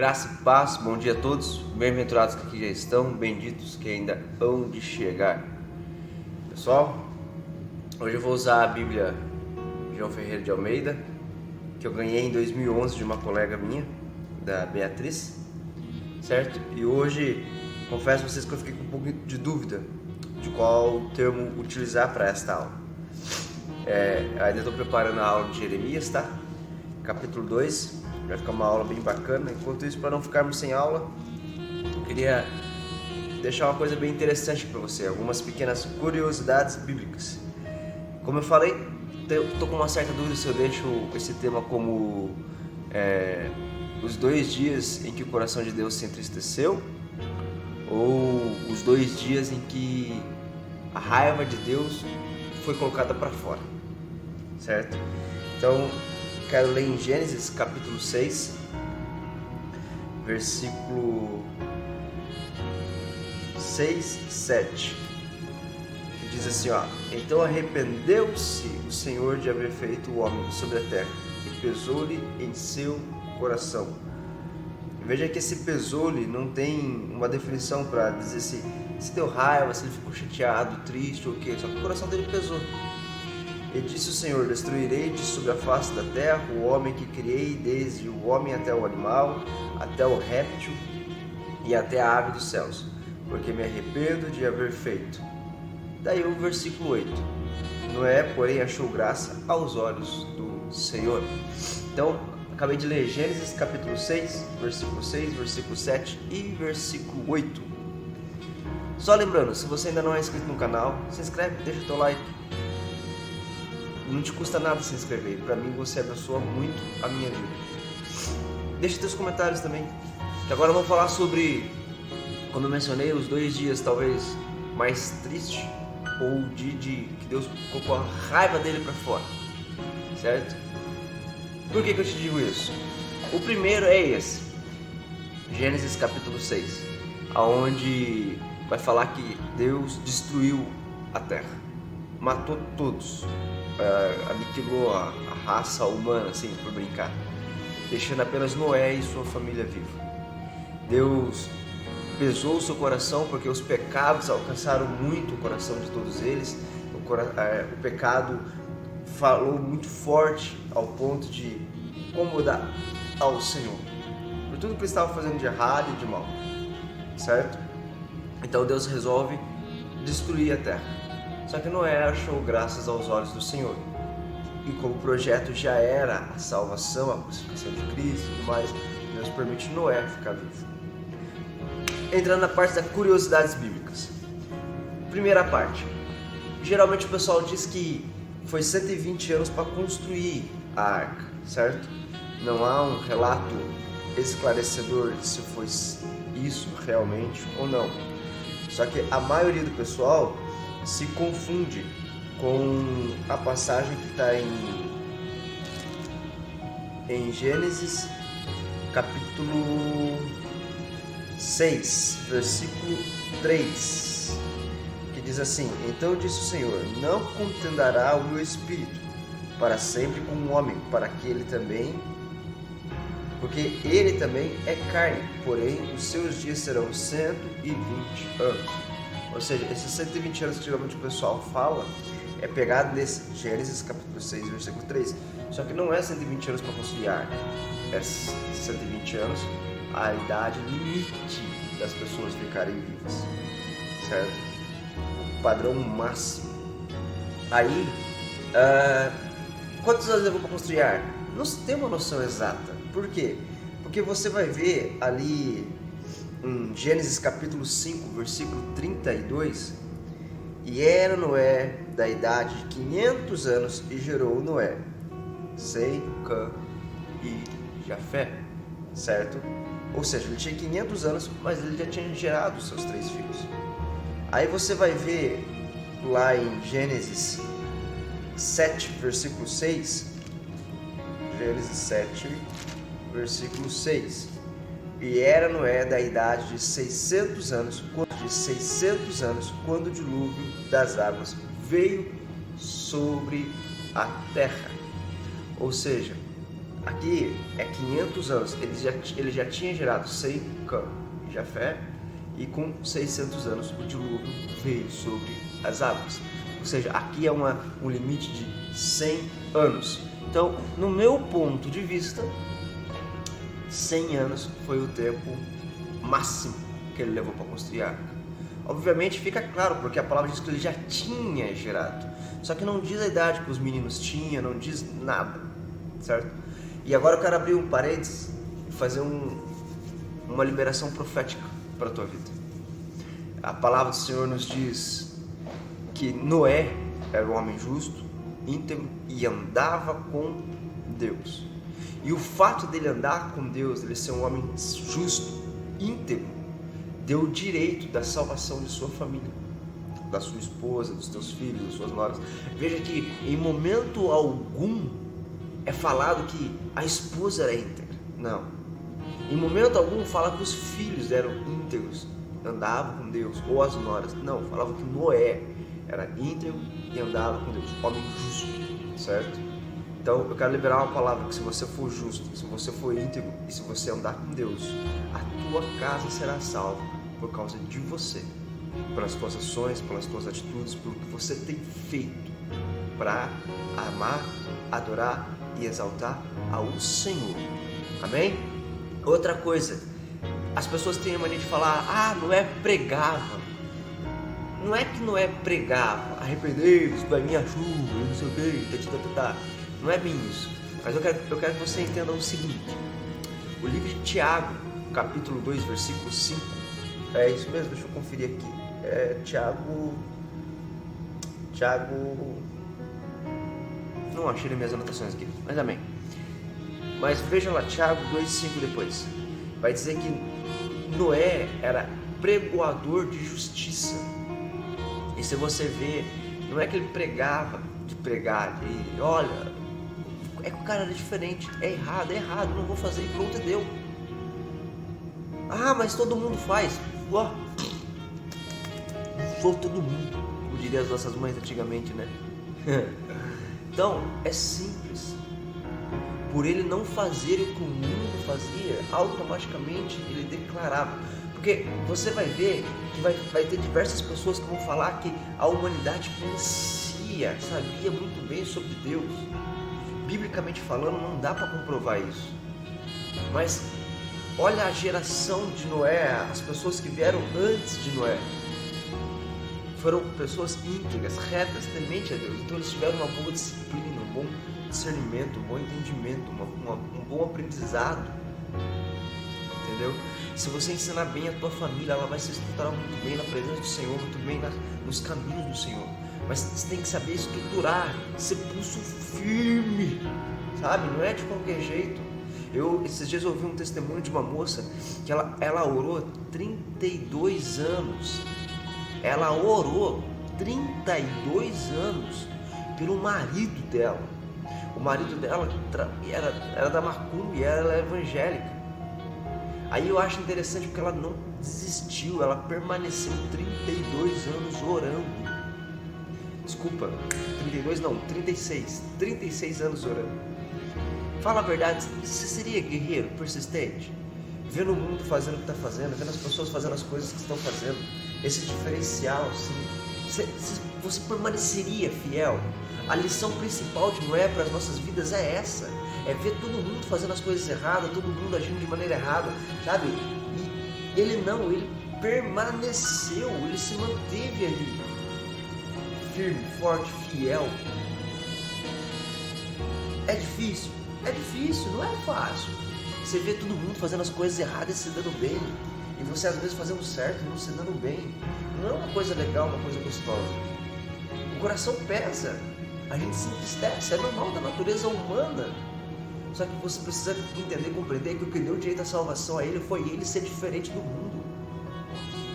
Graça e paz, bom dia a todos, bem-aventurados que aqui já estão, benditos que ainda hão de chegar. Pessoal, hoje eu vou usar a Bíblia João Ferreira de Almeida, que eu ganhei em 2011 de uma colega minha, da Beatriz, certo? E hoje, confesso a vocês que eu fiquei com um pouco de dúvida de qual termo utilizar para esta aula. Ainda estou preparando a aula de Jeremias, tá? Capítulo 2. Vai ficar uma aula bem bacana. Enquanto isso, para não ficarmos sem aula, eu queria deixar uma coisa bem interessante para você, algumas pequenas curiosidades bíblicas. Como eu falei, estou com uma certa dúvida se eu deixo esse tema como os 2 dias em que o coração de Deus se entristeceu, ou os 2 dias em que a raiva de Deus foi colocada para fora, certo? Então, quero ler em Gênesis capítulo 6, versículo 6, 7, que diz assim, ó: Então arrependeu-se o Senhor de haver feito o homem sobre a terra, e pesou-lhe em seu coração. Veja que esse pesou-lhe não tem uma definição para dizer se deu raiva, se ele ficou chateado, triste ou o quê, só que o coração dele pesou. E disse o Senhor: Destruirei de sobre a face da terra o homem que criei, desde o homem até o animal, até o réptil e até a ave dos céus, porque me arrependo de haver feito. Daí o versículo 8. Noé, porém, achou graça aos olhos do Senhor. Então, acabei de ler Gênesis capítulo 6, versículo 6, versículo 7 e versículo 8. Só lembrando, se você ainda não é inscrito no canal, se inscreve, deixa o teu like. Não te custa nada se inscrever, para mim você abençoa muito a minha vida. Deixa teus comentários também, que agora eu vou falar sobre, quando eu mencionei os 2 dias talvez mais tristes, ou de que Deus colocou a raiva dele para fora, certo? Por que eu te digo isso? O primeiro é esse, Gênesis capítulo 6, aonde vai falar que Deus destruiu a terra, matou todos, aniquilou a raça humana, assim, por brincar, deixando apenas Noé e sua família viva. Deus pesou o seu coração porque os pecados alcançaram muito o coração de todos eles. O pecado falou muito forte ao ponto de incomodar ao Senhor por tudo que eles estavam fazendo de errado e de mal, certo? Então Deus resolve destruir a terra. Só que Noé achou graças aos olhos do Senhor. E como o projeto já era a salvação, a crucificação de Cristo e tudo mais, Deus permite Noé ficar vivo. Entrando na parte das curiosidades bíblicas. Primeira parte. Geralmente o pessoal diz que foi 120 anos para construir a arca, certo? Não há um relato esclarecedor de se foi isso realmente ou não. Só que a maioria do pessoal se confunde com a passagem que está em Gênesis capítulo 6, versículo 3, que diz assim: Então disse o Senhor: Não contendará o meu espírito para sempre com o homem, porque ele também é carne, porém os seus dias serão 120 anos. Ou seja, esses 120 anos que geralmente o pessoal fala é pegado nesse Gênesis capítulo 6, versículo 3. Só que não é 120 anos para construir a arca, é 120 anos a idade limite das pessoas ficarem vivas, certo? O padrão máximo. Aí, quantos anos levou para construir a arca? Não se tem uma noção exata. Por quê? Porque você vai ver ali em Gênesis capítulo 5, versículo 32, e era Noé da idade de 500 anos e gerou Noé, Sem, Cã e Jafé, certo? Ou seja, ele tinha 500 anos, mas ele já tinha gerado seus 3 filhos. Aí você vai ver lá em Gênesis 7, versículo 6, Gênesis 7, versículo 6, e era Noé da idade de 600 anos, quando o dilúvio das águas veio sobre a terra. Ou seja, aqui é 500 anos. Ele já tinha gerado Sem, Cã e Jafé, e com 600 anos o dilúvio veio sobre as águas. Ou seja, aqui é um limite de 100 anos. Então, no meu ponto de vista, 100 anos foi o tempo máximo que ele levou para construir a arca. Obviamente fica claro, porque a palavra diz que ele já tinha gerado. Só que não diz a idade que os meninos tinham, não diz nada, certo? E agora eu quero abrir um parênteses e fazer uma liberação profética para a tua vida. A palavra do Senhor nos diz que Noé era um homem justo, íntegro e andava com Deus. E o fato dele andar com Deus, ele ser um homem justo, íntegro, deu o direito da salvação de sua família, da sua esposa, dos teus filhos, das suas noras. Veja que em momento algum é falado que a esposa era íntegra. Não. Em momento algum fala que os filhos eram íntegros, andavam com Deus, ou as noras. Não, falava que Noé era íntegro e andava com Deus, homem justo, certo? Então eu quero liberar uma palavra que se você for justo, se você for íntegro e se você andar com Deus, a tua casa será salva por causa de você, pelas tuas ações, pelas tuas atitudes, pelo que você tem feito para amar, adorar e exaltar ao Senhor. Amém? Outra coisa, as pessoas têm a mania de falar: Noé pregava. Não é que Noé pregava, arrependei-vos da minha chuva, não sei o que, não é bem isso. Mas eu quero que você entenda o seguinte: o livro de Tiago, capítulo 2, versículo 5, é isso mesmo, deixa eu conferir aqui. É Tiago, não achei nas minhas anotações aqui, mas amém. Mas veja lá, Tiago 2,5 depois, vai dizer que Noé era pregoador de justiça. E se você ver, não é que ele pregava de pregar, de olha, é que o cara era diferente, é errado, não vou fazer, e pronto, deu. Mas todo mundo faz. Sou todo mundo, como diria as nossas mães antigamente, né? Então, é simples. Por ele não fazer o que o mundo fazia, automaticamente ele declarava. Porque você vai ver que vai ter diversas pessoas que vão falar que a humanidade conhecia, sabia muito bem sobre Deus. Biblicamente falando, não dá para comprovar isso. Mas olha a geração de Noé, as pessoas que vieram antes de Noé. Foram pessoas íntegras, retas, tementes a Deus. Então eles tiveram uma boa disciplina, um bom discernimento, um bom entendimento, um bom aprendizado. Entendeu? Se você ensinar bem a tua família, ela vai se estruturar muito bem na presença do Senhor, muito bem nos caminhos do Senhor. Mas você tem que saber estruturar, ser pulso firme, sabe? Não é de qualquer jeito. Esses dias eu ouvi um testemunho de uma moça que ela orou 32 anos. Ela orou 32 anos pelo marido dela. O marido dela era da macumba e ela era evangélica. Aí eu acho interessante porque ela não desistiu, ela permaneceu 32 anos orando. Desculpa, 32 não, 36 anos orando. Fala a verdade, você seria guerreiro, persistente? Vendo o mundo fazendo o que está fazendo, vendo as pessoas fazendo as coisas que estão fazendo, esse diferencial, assim, você permaneceria fiel? A lição principal de Noé para as nossas vidas é essa, é ver todo mundo fazendo as coisas erradas, todo mundo agindo de maneira errada, sabe? E ele permaneceu, ele se manteve ali, firme, forte, fiel. É difícil, não é fácil. Você vê todo mundo fazendo as coisas erradas e se dando bem, e você às vezes fazendo certo e não se dando bem. Não é uma coisa legal, uma coisa gostosa. O coração pesa, a gente se entristece, é normal da natureza humana. Só que você precisa entender e compreender que o que deu direito à salvação a ele foi ele ser diferente do mundo.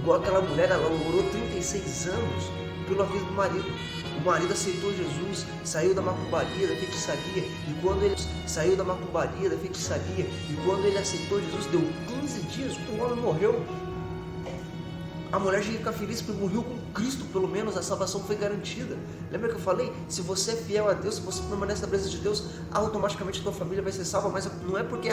Igual aquela mulher, ela orou 36 anos pela vida do marido. O marido aceitou Jesus, saiu da macumbaria, da feitiçaria, e quando ele saiu da macumbaria, da feitiçaria, e quando ele aceitou Jesus, deu 15 dias, o homem morreu. A mulher já ia ficar feliz porque morreu com Cristo, pelo menos a salvação foi garantida. Lembra que eu falei? Se você é fiel a Deus, se você permanece na presença de Deus, automaticamente a tua família vai ser salva, mas não é porque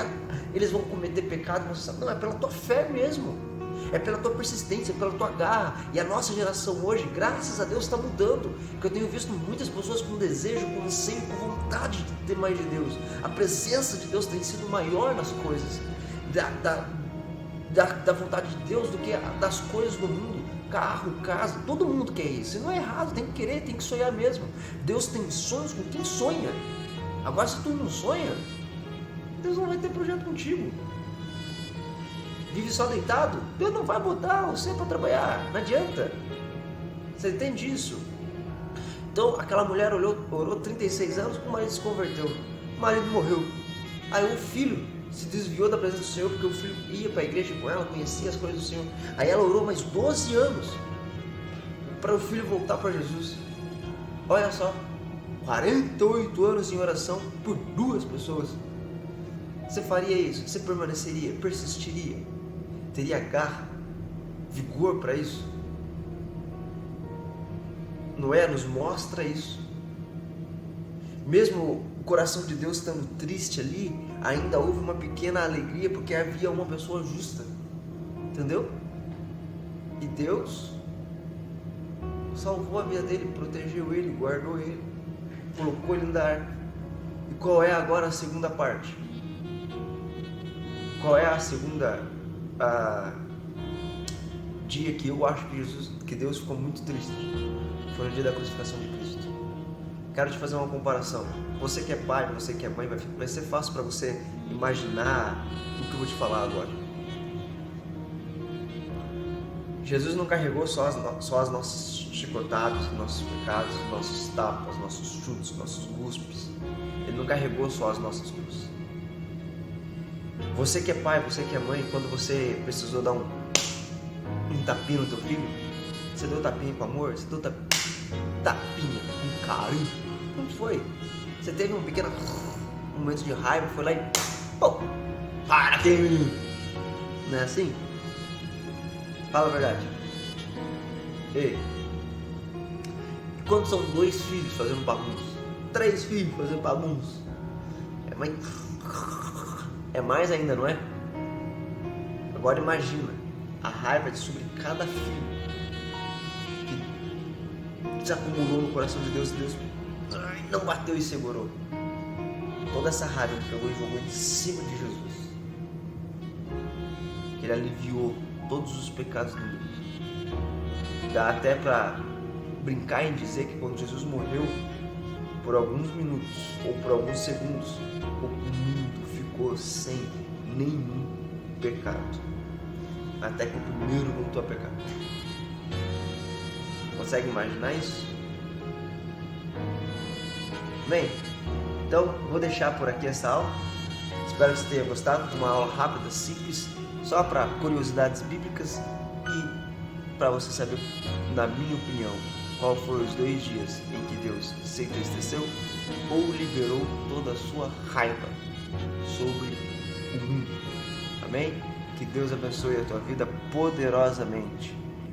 eles vão cometer pecado, não, é pela tua fé mesmo. É pela tua persistência, pela tua garra. E a nossa geração hoje, graças a Deus, está mudando. Porque eu tenho visto muitas pessoas com desejo, com anseio, com vontade de ter mais de Deus. A presença de Deus tem sido maior nas coisas da vontade de Deus do que das coisas do mundo. Carro, casa, todo mundo quer isso. E não é errado, tem que querer, tem que sonhar mesmo. Deus tem sonhos com quem sonha. Agora, se tu não sonha, Deus não vai ter projeto contigo. Vive só deitado, Deus não vai botar você para trabalhar, não adianta. Você entende isso? Então aquela mulher orou 36 anos, o marido se converteu, o marido morreu. Aí o filho se desviou da presença do Senhor, porque o filho ia para a igreja com ela, conhecia as coisas do Senhor. Aí ela orou mais 12 anos para o filho voltar para Jesus. Olha só, 48 anos em oração por 2 pessoas. Você faria isso? Você permaneceria? Persistiria? Teria garra, vigor para isso? Noé nos mostra isso. Mesmo o coração de Deus estando triste ali, ainda houve uma pequena alegria, porque havia uma pessoa justa. Entendeu? E Deus salvou a vida dele, protegeu ele, guardou ele, colocou ele na arca. E qual é agora a segunda parte? Qual é a segunda dia que eu acho que Deus ficou muito triste? Foi no dia da crucificação de Cristo. Quero te fazer uma comparação. Você que é pai, você que é mãe, vai ser fácil para você imaginar o que eu vou te falar agora. Jesus não carregou só as nossas chicotadas, nossos pecados, nossos tapas, nossos chutes, nossos cuspes. Ele não carregou só as nossas cruzes. Você que é pai, você que é mãe, quando você precisou dar um tapinha no teu filho, você deu tapinha com amor? Você deu tapinha com carinho? Como foi? Você teve um pequeno momento de raiva, foi lá e... para aqui, menino! Não é assim? Fala a verdade. Ei, quando são 2 filhos fazendo bagunça, 3 filhos fazendo bagunça, é mais ainda, não é? Agora imagina a raiva de sobre cada filho que se acumulou no coração de Deus, e Deus não bateu e segurou. Toda essa raiva ele pegou e jogou em cima de Jesus. Que ele aliviou todos os pecados do mundo. Dá até para brincar em dizer que quando Jesus morreu, por alguns minutos ou por alguns segundos, o mundo ficou sem nenhum pecado, até que o primeiro voltou a pecar. Consegue imaginar isso? Bem, então vou deixar por aqui essa aula. Espero que você tenha gostado de uma aula rápida, simples, só para curiosidades bíblicas e para você saber, na minha opinião, qual foram os 2 dias em que Deus se entristeceu ou liberou toda a sua raiva sobre o mundo. Amém? Que Deus abençoe a tua vida poderosamente.